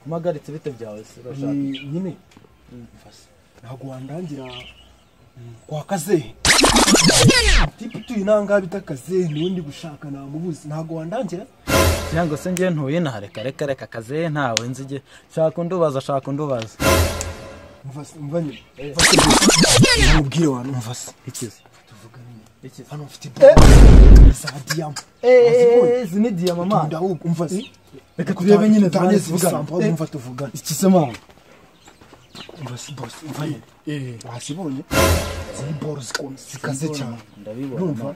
Magaritse bite byawe se urashaka nyine ntago wandangira kwa Kazehe tipi tuyinanga bita Kazehe nundi gushaka namubuzi ntago wandangira cyangwa se ngiye ntuye na reka Kazehe ntawe nzige shaka undubaza umva nyine mubwire wantu umva se ikize iki hano mfite za diamant zini diamant mama ndahubwo umva se reka turebe nyine taneze tuvugana umva tuvugana ikise mama umva se boss umva nyine wasibonye ziboro zikaze cyane ndabibona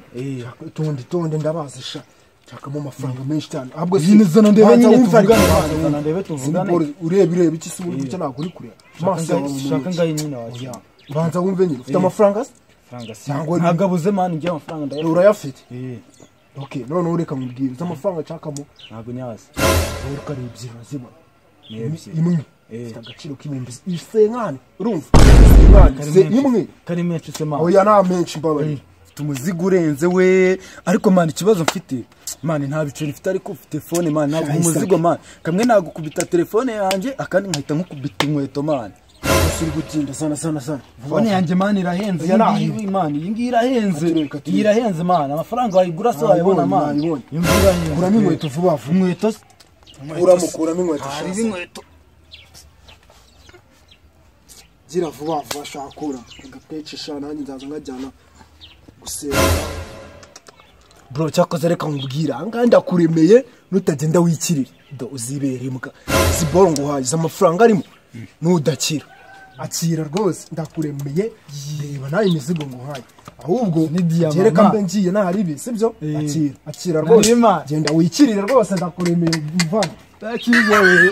tonde ndabazi sha chakamo amafaranga menshi cyane ahubwo nyine zana ndebe nyine tuvugana ndebe tuvugana urebe iki se ubu cyo ntabwo uri kure maso shaka ngaye nyine waje banza wumve nyine ufite amafaranga ntabwo abuze mani ngiye amafaranga ndayafite urayafite okay none ureka mubwire z'amafaranga chakamo ntabwo nyazi uruka rebye ziba imwe ifite agaciro k'ibihumbi isenkane urumva imwe kari menshi se mani oya nta menshi mbabaye tumuziga urenze we ariko mani ikibazo mfite mani nta biceri mfite ariko ufite phone mani ntabwo umuzigo mani kamwe nagukubita telefone yanjye akandi nkahita nkukubita inkweto mani suri gutinda sana phone yanjye mani irahenze iyi mani iyi ngiyi irahenze mani amafaranga wayigura se wayibona mani iyi irahenze kuramo inkweto vuba vuba inkweto kuramo inkweto hari inkweto gira vuba vuba shakura agapecisha nanjye nzaza ngajyana gusera bro cyakoze reka nkubwira anga ndakuremeye nutagenda wikirira do uzibere imbwa ziboro ngo haje amafaranga arimo nudakira akira rwose ndakuremeye reba nayo imizigo ngo haye ahubwo gereka mbe ngiye nahari ibi sibyo akira rwose genda wikirire rwose ndakuremeye mvana ndakize we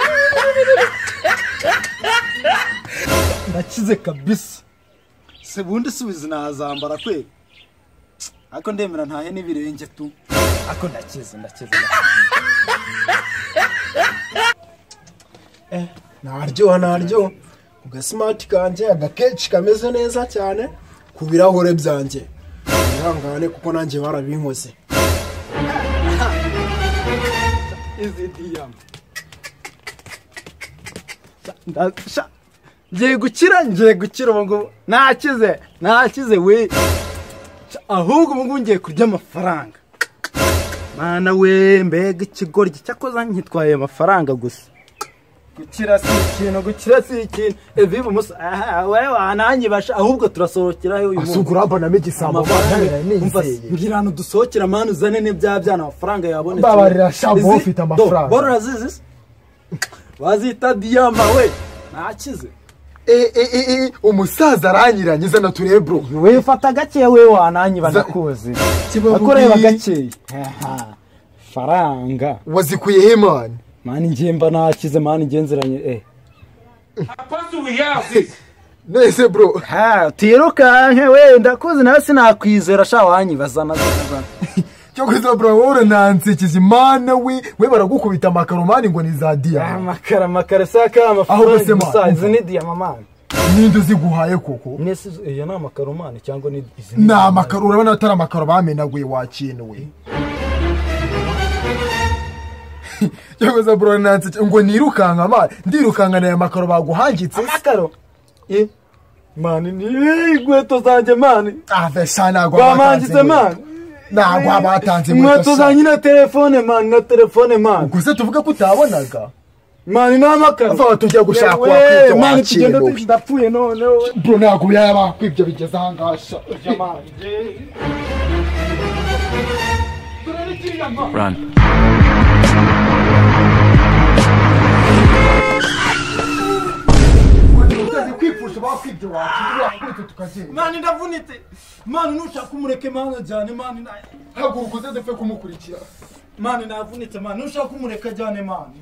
ndakize kabisa se bundi subiza nazambara kwe ako ndemera ntahe n'ibirenge tu ako ndakize naryo uga smart kanje agakechi kameze neza cyane ku birahure byanjye ihangane kuko nanjye barabinkoze ngiye gukira ubu ngubu nakize we ahubwo ubu ngubu ngiye kurya amafaranga mana we mbega ikigoryi cyakoze nkitwaye amafaranga gusa gukira si ikintu eviva musa wewe wananyibasha ahubwo turasohokera uyu munsi asugura na megisamba ngirano dusohokera manu zane ne byabyana amafaranga yabonetse babarira shabo ufite amafaranga bora zizi wazita diyama we nakize umusaza aranyiranye zana turebe bro we fata gake we wananyiba ndakuzi akoreba gake faranga wazikuye he mani ngiye mba nakize mani ngenzeranye nese bro tirukanke we ndakuzi nawe sinakwizera sha wanyibaza cyo kwiza bro wowe nansekize mana we baragukubita makaromani ngo ni za diya makara saka amafaranga musaza ni diya mama ninde ziguhaye koko nese iyo na makaromani cyangwa ni na makaro urabona atari makaro bamenaguye wakintu we cyo kwiza bro nanse ngo nirukanka ma ndirukanga na makaro baguhangitse makaro mani ni igweto zanje mani vesana gwamangitse mani nagwa abatanze inkweto za nyina telefone mani gusa tuvuga ko utabonaga mani n'amakaro ava tujya gushaka wakwibyo mani tugenda ndapfuye none bro nagwa yaba kwibyo bigeze ahangasha Run. mani ndavunite mani nushaka umureke mani ajyane mani haguruka uze dupfe kumukurikira mani navunitse mani nushaka umureke ajyane mani